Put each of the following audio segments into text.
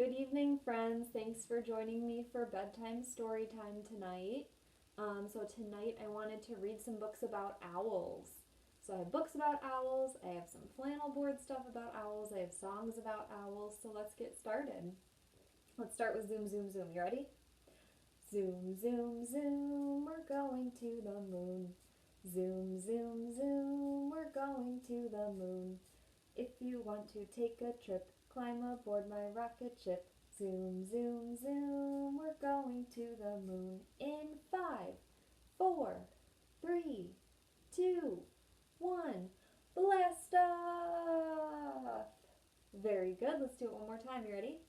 Good evening, friends. Thanks for joining me for Bedtime Storytime tonight. So tonight I wanted to read some books about owls. So I have books about owls, I have some flannel board stuff about owls, I have songs about owls, so let's get started. Let's start with Zoom, Zoom, Zoom. You ready? Zoom, zoom, zoom, we're going to the moon. Zoom, zoom, zoom, we're going to the moon. If you want to take a trip, climb aboard my rocket ship. Zoom, zoom, zoom, we're going to the moon in 5, 4, 3, 2, 1. Blast off! Very good. Let's do it one more time. You ready?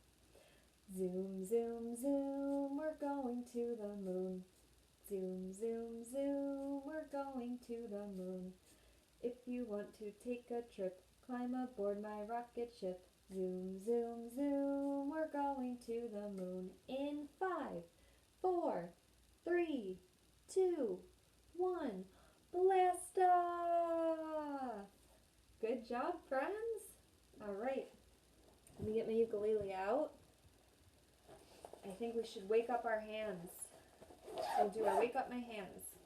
Zoom, zoom, zoom, we're going to the moon. Zoom, zoom, zoom, we're going to the moon. If you want to take a trip, climb aboard my rocket ship. Zoom, zoom, zoom, we're going to the moon in 5, 4, 3, 2, 1. Blast off! Good job, friends. All right, let me get my ukulele out. I think we should wake up our hands. So do I wake up my hands?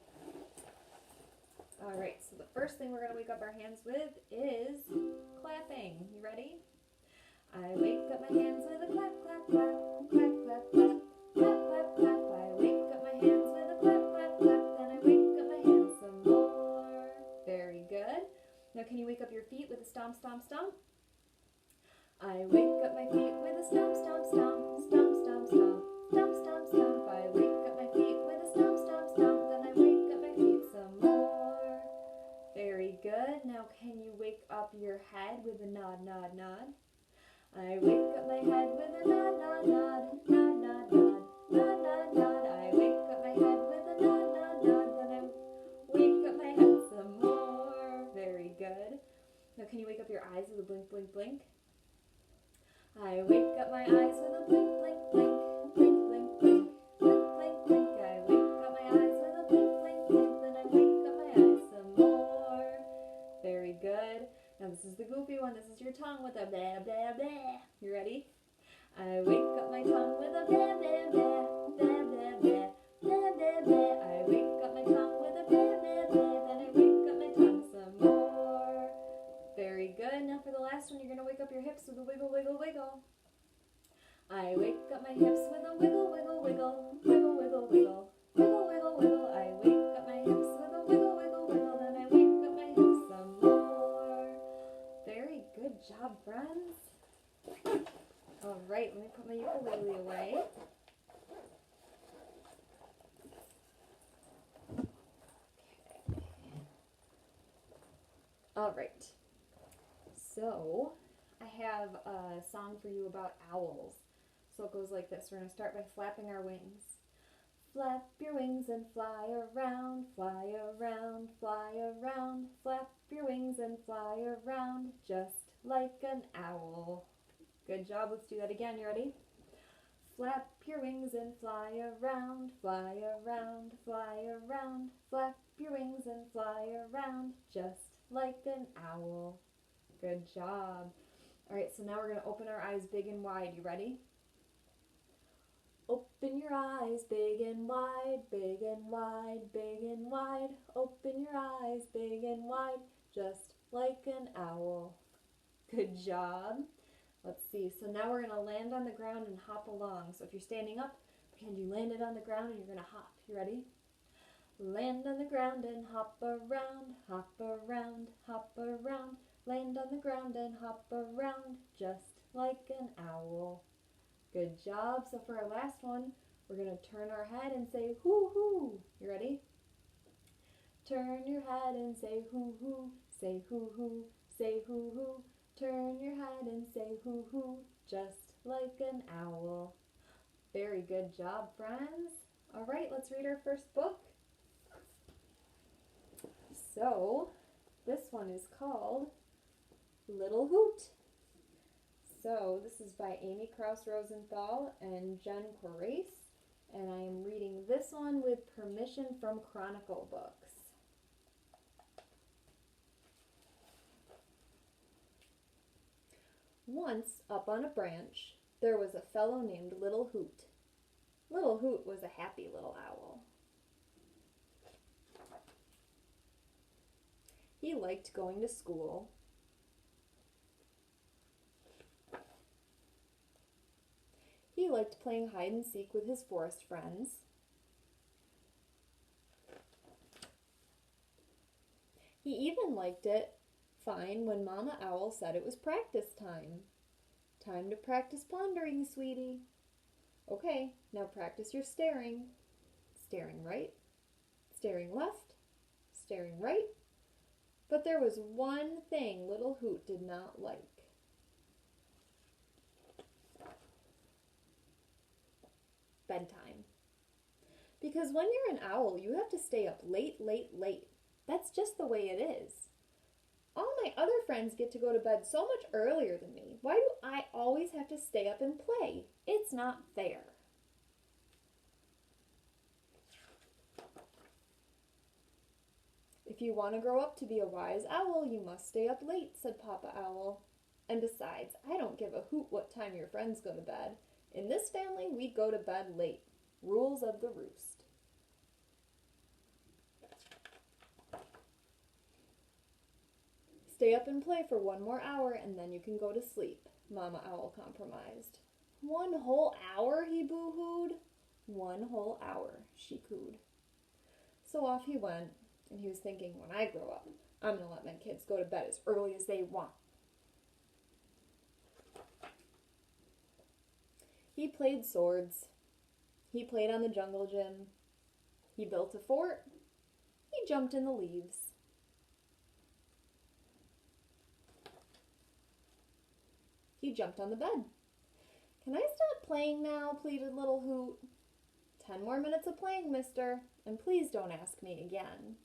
All right, so the first thing we're going to wake up our hands with is clapping. You ready? I wake up my hands with a clap, clap, clap, clap, clap, clap, clap, clap, clap. I wake up my hands with a clap, clap, clap, then I wake up my hands some more. Very good. Now can you wake up your feet with a stomp, stomp, stomp? I wake up my feet with a stomp, stomp, stomp, stomp, stomp, stomp, stomp, stomp, stomp. I wake up my feet with a stomp, stomp, stomp, then I wake up my feet some more. Very good. Now can you wake up your head with a nod, nod, nod? I wake up my head with a nod, nod, nod, nod, nod, nod, nod, nod, nod. I wake up my head with a nod, nod, nod, then I wake up my head some more. Very good. Now can you wake up your eyes with a blink, blink, blink? I wake up my eyes with a blink, blink, blink, blink, blink, blink, blink, blink, blink. I wake up my eyes with a blink, blink, blink, then I wake up my eyes some more. Very good. Now this is the goofy one. This is your tongue with a blah, blah, blah. You ready? I wake up my tongue with a blah, blah, blah, blah, blah, blah, blah, blah, blah. I wake up my tongue with a blah, blah, blah, then I wake up my tongue some more. Very good. Now for the last one, you're going to wake up your hips with a wiggle, wiggle, wiggle. I wake up my hips with a wiggle, wiggle, wiggle, wiggle, wiggle, wiggle, wiggle, wiggle, wiggle. I wake up my hips with a wiggle, wiggle, wiggle, then I wake up my hips some more. Very good job, friends. All right, let me put my ukulele away. Okay. All right. So, I have a song for you about owls. So it goes like this. We're going to start by flapping our wings. Flap your wings and fly around, fly around, fly around. Flap your wings and fly around, just like an owl. Good job. Let's do that again. You ready? Flap your wings and fly around, fly around, fly around. Flap your wings and fly around, just like an owl. Good job. All right, so now we're going to open our eyes big and wide. You ready? Open your eyes big and wide, big and wide, big and wide. Open your eyes big and wide, just like an owl. Good job. Let's see. So now we're going to land on the ground and hop along. So if you're standing up, pretend you landed on the ground and you're going to hop. You ready? Land on the ground and hop around, hop around, hop around. Land on the ground and hop around, just like an owl. Good job. So for our last one, we're going to turn our head and say hoo hoo. You ready? Turn your head and say hoo hoo, say hoo hoo, say hoo hoo. Turn your head and say hoo hoo, just like an owl. Very good job, friends. All right, let's read our first book. So, this one is called Little Hoot. So, this is by Amy Krauss Rosenthal and Jen Corace, and I am reading this one with permission from Chronicle Books. Once, up on a branch, There was a fellow named Little Hoot. Little Hoot was a happy little owl. He liked going to school. He liked playing hide and seek with his forest friends. He even liked it fine when Mama Owl said it was practice time. Time to practice pondering, sweetie. Okay, now practice your staring. Staring right, staring left, staring right. But there was one thing Little Hoot did not like. Bedtime. Because when you're an owl, you have to stay up late, late, late. That's just the way it is. All my other friends get to go to bed so much earlier than me. Why do I always have to stay up and play? It's not fair. If you want to grow up to be a wise owl, you must stay up late, said Papa Owl. And besides, I don't give a hoot what time your friends go to bed. In this family, we go to bed late. Rules of the roost. Stay up and play for one more hour and then you can go to sleep, Mama Owl compromised. 1 whole hour, he boo-hooed. 1 whole hour, she cooed. So off he went, and he was thinking, when I grow up, I'm going to let my kids go to bed as early as they want. He played swords. He played on the jungle gym. He built a fort. He jumped in the leaves. He jumped on the bed. Can I stop playing now? Pleaded Little Hoot. 10 more minutes of playing, mister, and please don't ask me again.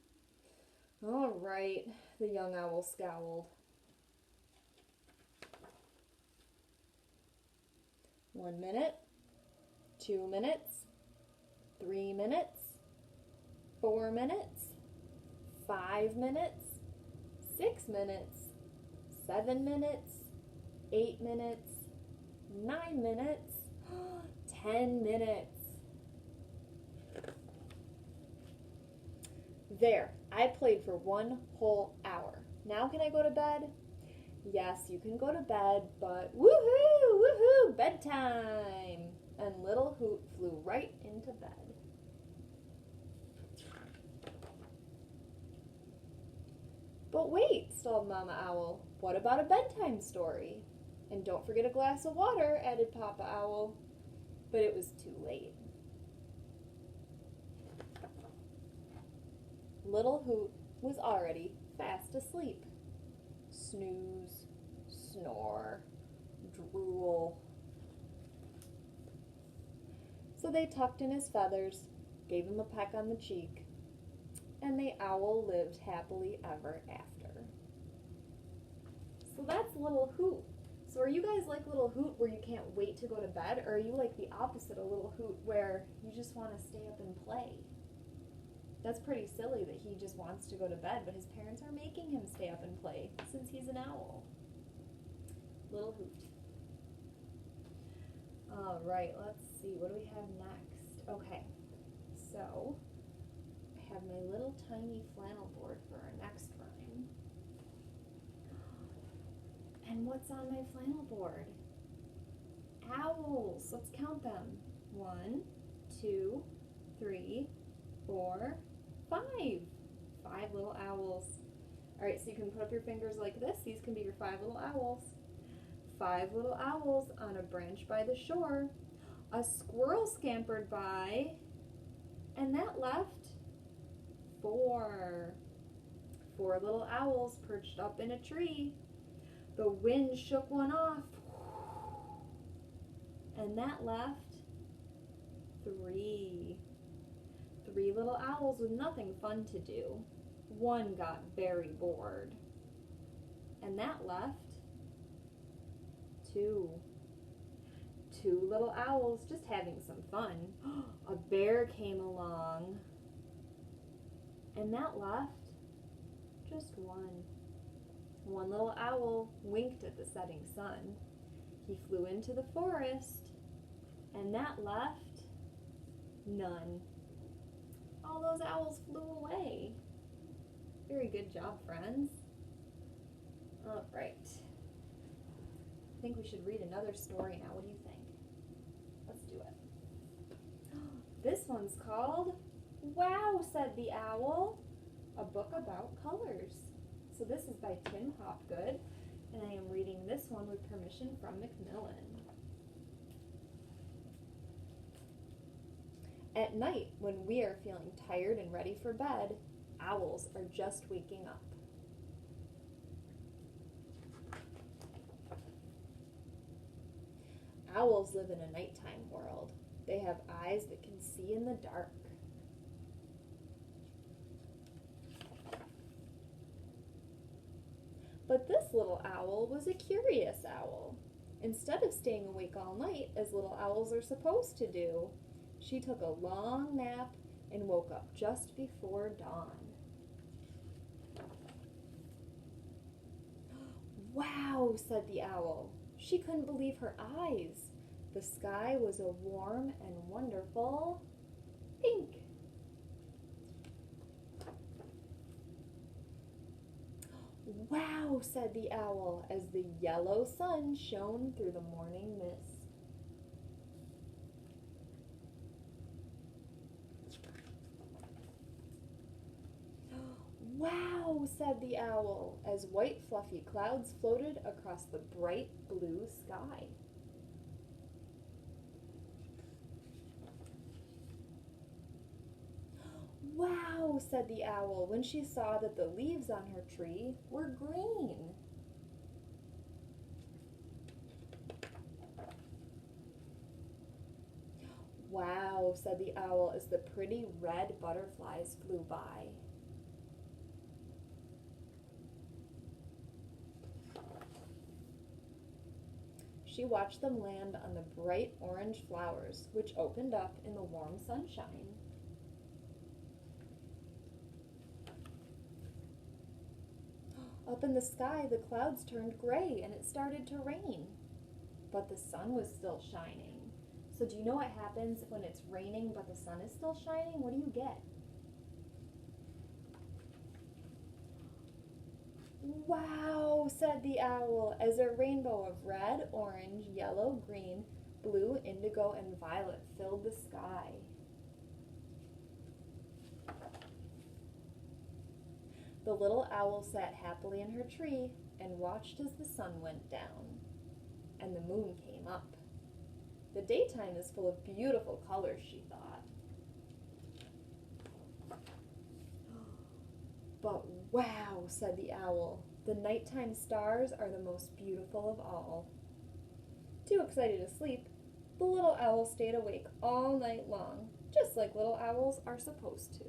All right, the young owl scowled. 1 minute, 2 minutes, 3 minutes, 4 minutes, 5 minutes, 6 minutes, 7 minutes, 8 minutes, 9 minutes, 10 minutes. There, I played for 1 whole hour. Now can I go to bed? Yes, you can go to bed, but woohoo, woohoo, bedtime! And Little Hoot flew right into bed. But wait, stalled Mama Owl. What about a bedtime story? And don't forget a glass of water, added Papa Owl. But it was too late. Little Hoot was already fast asleep. Snooze, snore, drool. So they tucked in his feathers, gave him a peck on the cheek, and the owl lived happily ever after. So that's Little Hoot. So are you guys like Little Hoot where you can't wait to go to bed, or are you like the opposite of Little Hoot where you just want to stay up and play? That's pretty silly that he just wants to go to bed, but his parents are making him stay up and play since he's an owl. Little Hoot. All right, let's see. What do we have next? Okay, so I have my little tiny flannel board for our next rhyme. And what's on my flannel board? Owls. Let's count them. 1, 2, 3, 4, 5. 5 little owls. All right, so you can put up your fingers like this. These can be your 5 little owls. 5 little owls on a branch by the shore. A squirrel scampered by, and that left 4. 4 little owls perched up in a tree. The wind shook one off, and that left 3. 3 little owls with nothing fun to do. One got very bored, and that left 2. 2 little owls just having some fun. A bear came along, and that left just 1. 1 little owl winked at the setting sun. He flew into the forest, and that left none. All those owls flew away. Very good job, friends. All right. I think we should read another story now. What do you think? Let's do it. This one's called Wow, Said the Owl, a book about colors. So this is by Tim Hopgood, and I am reading this one with permission from Macmillan. At night, when we are feeling tired and ready for bed, owls are just waking up. Owls live in a nighttime world. They have eyes that can see in the dark. But this little owl was a curious owl. Instead of staying awake all night, as little owls are supposed to do, she took a long nap and woke up just before dawn. Wow, said the owl. She couldn't believe her eyes. The sky was a warm and wonderful pink. Wow, said the owl as the yellow sun shone through the morning mist. Wow, said the owl as white fluffy clouds floated across the bright blue sky. Wow, said the owl when she saw that the leaves on her tree were green. Wow, said the owl as the pretty red butterflies flew by. She watched them land on the bright orange flowers, which opened up in the warm sunshine. Up in the sky, the clouds turned gray and it started to rain. But the sun was still shining. So do you know what happens when it's raining but the sun is still shining? What do you get? Wow, said the owl as a rainbow of red, orange, yellow, green, blue, indigo, and violet filled the sky. The little owl sat happily in her tree and watched as the sun went down and the moon came up. The daytime is full of beautiful colors, she thought. But wow, said the owl, the nighttime stars are the most beautiful of all. Too excited to sleep, the little owl stayed awake all night long, just like little owls are supposed to.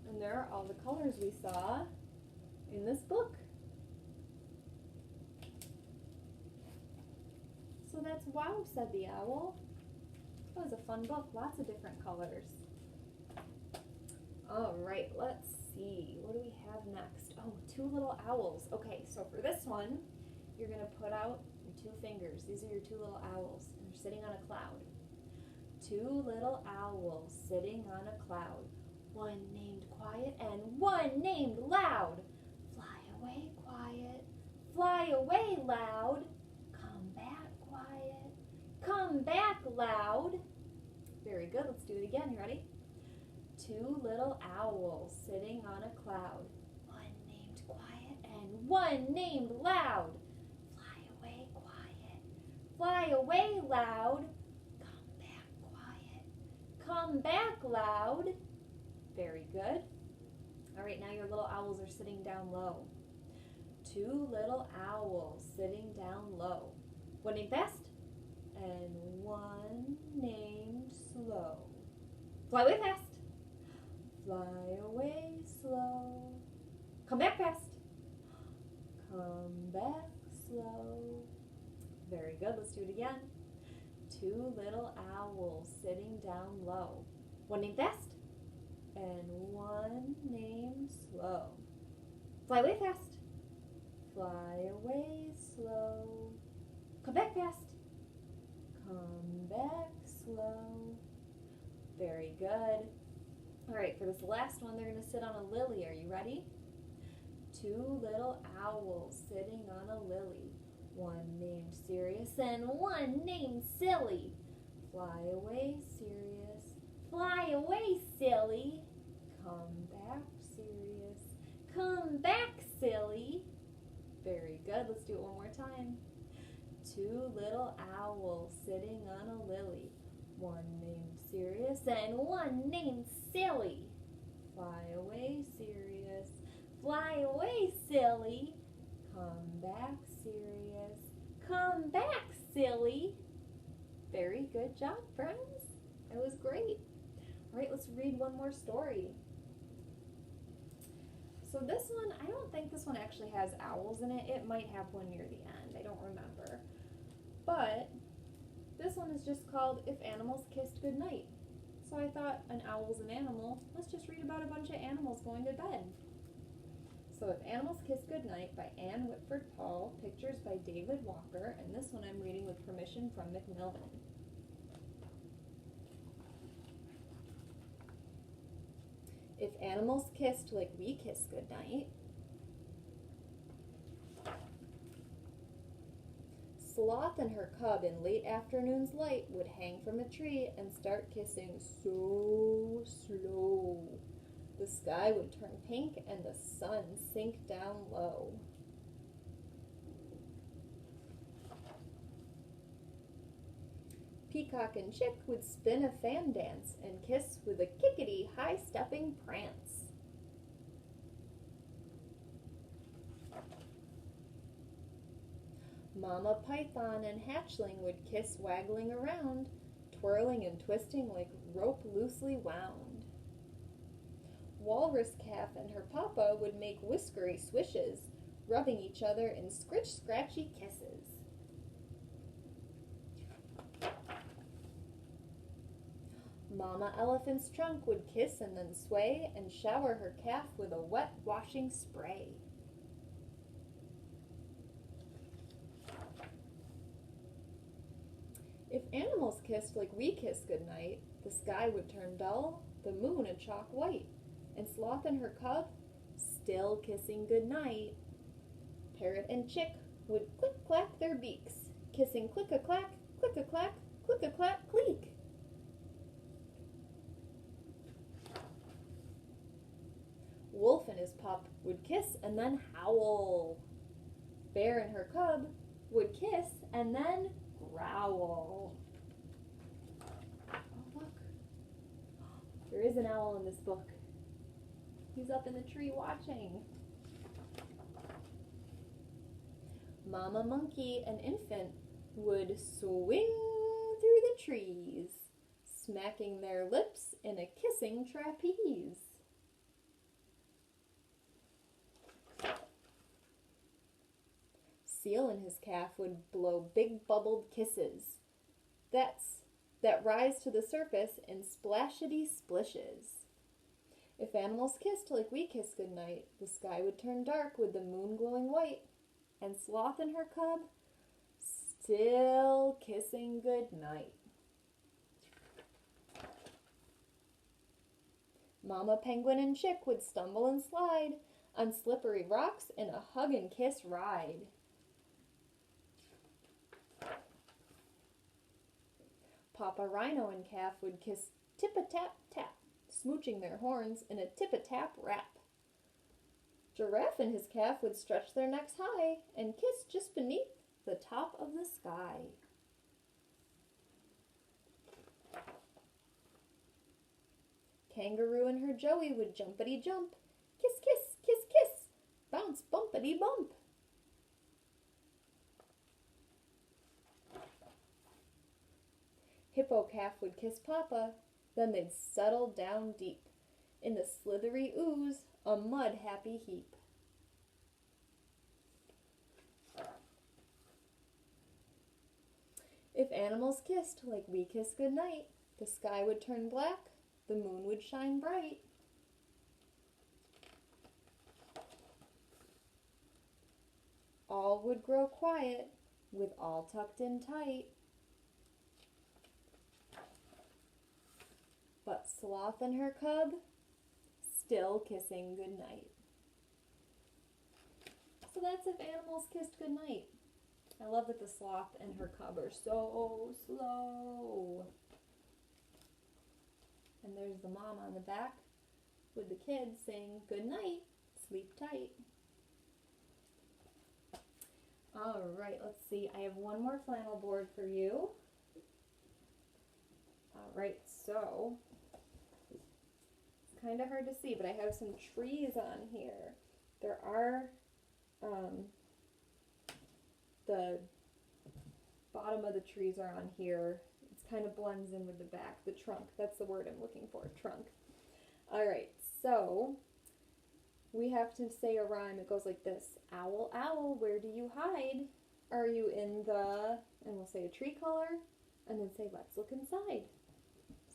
And there are all the colors we saw in this book. So that's wow, said the owl. That was a fun book, lots of different colors. All right, let's see. What do we have next? Oh, two little owls. Okay, so for this one, you're going to put out your two fingers. These are your two little owls, and they're sitting on a cloud. Two little owls sitting on a cloud. One named Quiet and one named Loud. Fly away, Quiet. Fly away, Loud. Come back, Quiet. Come back, Loud. Very good. Let's do it again. You ready? Two little owls sitting on a cloud. One named Quiet and one named Loud. Fly away, Quiet. Fly away, Loud. Come back, Quiet. Come back, Loud. Very good. All right, now your little owls are sitting down low. Two little owls sitting down low. One named Fast and one named Slow. Fly away fast. Fly away slow. Come back fast. Come back slow. Very good. Let's do it again. Two little owls sitting down low. One named Fast and one named Slow. Fly away fast. Fly away slow. Come back fast. Come back slow. Very good. All right, for this last one, they're going to sit on a lily. Are you ready? Two little owls sitting on a lily. One named Sirius and one named Silly. Fly away, Sirius. Fly away, Silly. Come back, Sirius. Come back, Silly. Very good. Let's do it one more time. Two little owls sitting on a lily. One named Sirius and one named Silly. Fly away, Sirius. Fly away, Silly. Come back, Sirius. Come back, Silly. Very good job, friends. That was great. All right, let's read one more story. So this one, I don't think this one actually has owls in it. It might have one near the end. I don't remember. But this one is just called If Animals Kissed Goodnight. So I thought an owl's an animal. Let's just read about a bunch of animals going to bed. So If Animals Kiss Goodnight by Anne Whitford Paul, pictures by David Walker, and this one I'm reading with permission from Macmillan. If animals kissed like we kiss goodnight, Sloth and her cub in late afternoon's light would hang from a tree and start kissing so slow. The sky would turn pink and the sun sink down low. Peacock and chick would spin a fan dance and kiss with a kickety high-stepping prance. Mama python and hatchling would kiss waggling around, twirling and twisting like rope loosely wound. Walrus calf and her papa would make whiskery swishes, rubbing each other in scritch-scratchy kisses. Mama elephant's trunk would kiss and then sway and shower her calf with a wet washing spray. If animals kissed like we kiss goodnight, the sky would turn dull, the moon a chalk white, and Sloth and her cub still kissing goodnight. Parrot and chick would click-clack their beaks, kissing click-a-clack, click-a-clack, click-a-clack, cleek. Wolf and his pup would kiss and then howl. Bear and her cub would kiss and then growl. Oh, look. There is an owl in this book. He's up in the tree watching. Mama monkey and infant would swing through the trees, smacking their lips in a kissing trapeze. Seal and his calf would blow big bubbled kisses that rise to the surface in splashity splishes. If animals kissed like we kiss goodnight, the sky would turn dark with the moon glowing white, and Sloth and her cub still kissing goodnight. Mama penguin and chick would stumble and slide on slippery rocks in a hug and kiss ride. Papa rhino and calf would kiss tip-a-tap-tap, smooching their horns in a tip-a-tap rap. Giraffe and his calf would stretch their necks high and kiss just beneath the top of the sky. Kangaroo and her joey would jumpity-jump, kiss, kiss, kiss, kiss, bounce, bumpity-bump. Hippo calf would kiss Papa, then they'd settle down deep in the slithery ooze, a mud-happy heap. If animals kissed like we kiss goodnight, the sky would turn black, the moon would shine bright. all would grow quiet with all tucked in tight. But Sloth and her cub still kissing goodnight. So that's if animals kissed goodnight. I love that the sloth and her cub are so slow. And there's the mom on the back with the kids saying goodnight, sleep tight. All right, let's see. I have one more flannel board for you. All right, so it's kind of hard to see, but I have some trees on here. There are the bottom of the trees are on here. It kind of blends in with the back, the trunk. That's the word I'm looking for, trunk. All right, so we have to say a rhyme. It goes like this. Owl, owl, where do you hide? Are you in the, and we'll say a tree color, and then say, let's look inside.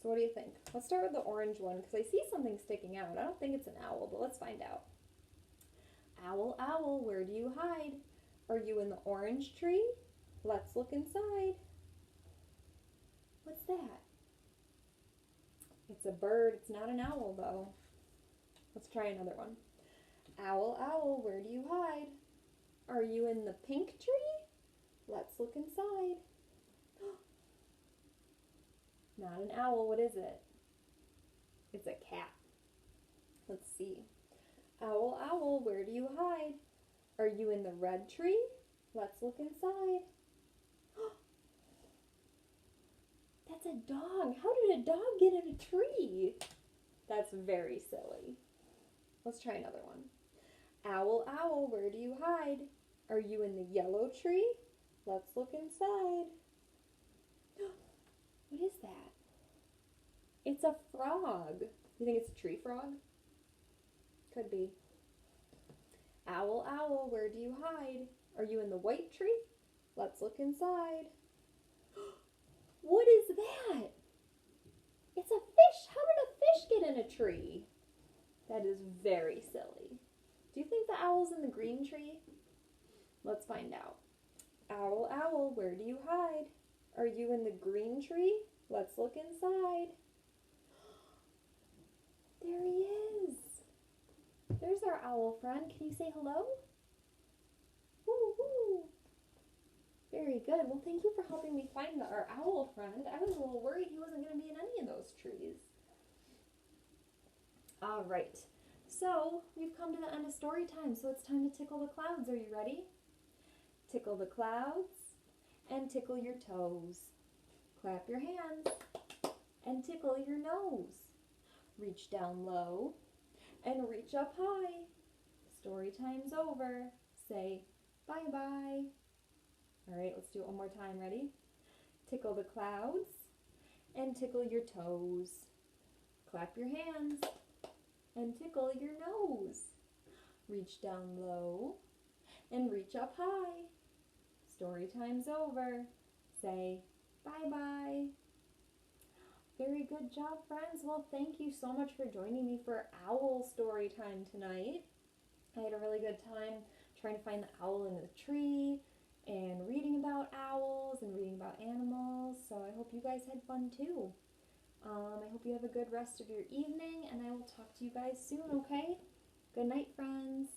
So what do you think? Let's start with the orange one, because I see something sticking out. I don't think it's an owl, but let's find out. Owl, owl, where do you hide? Are you in the orange tree? Let's look inside. What's that? It's a bird. It's not an owl, though. Let's try another one. Owl, owl, where do you hide? Are you in the pink tree? Let's look inside. Not an owl. What is it? It's a cat. Let's see. Owl, owl, where do you hide? Are you in the red tree? Let's look inside. That's a dog. How did a dog get in a tree? That's very silly. Let's try another one. Owl, owl, where do you hide? Are you in the yellow tree? Let's look inside. What is that? It's a frog. You think it's a tree frog? Could be. Owl, owl, where do you hide? Are you in the white tree? Let's look inside. What is that? It's a fish. How did a fish get in a tree? That is very silly. Do you think the owl's in the green tree? Let's find out. Owl, owl, where do you hide? Are you in the green tree? Let's look inside. There he is. There's our owl friend. Can you say hello? Woo woo. Very good. Well, thank you for helping me find our owl friend. I was a little worried he wasn't going to be in any of those trees. All right. So we've come to the end of story time, so it's time to tickle the clouds. Are you ready? Tickle the clouds and tickle your toes. Clap your hands and tickle your nose. Reach down low and reach up high. Story time's over. Say bye-bye. All right, let's do it one more time. Ready? Tickle the clouds and tickle your toes. Clap your hands and tickle your nose. Reach down low and reach up high. Story time's over. Say bye-bye. Very good job, friends. Well, thank you so much for joining me for owl story time tonight. I had a really good time trying to find the owl in the tree and reading about owls and reading about animals. So I hope you guys had fun too. I hope you have a good rest of your evening, and I will talk to you guys soon, okay? Good night, friends.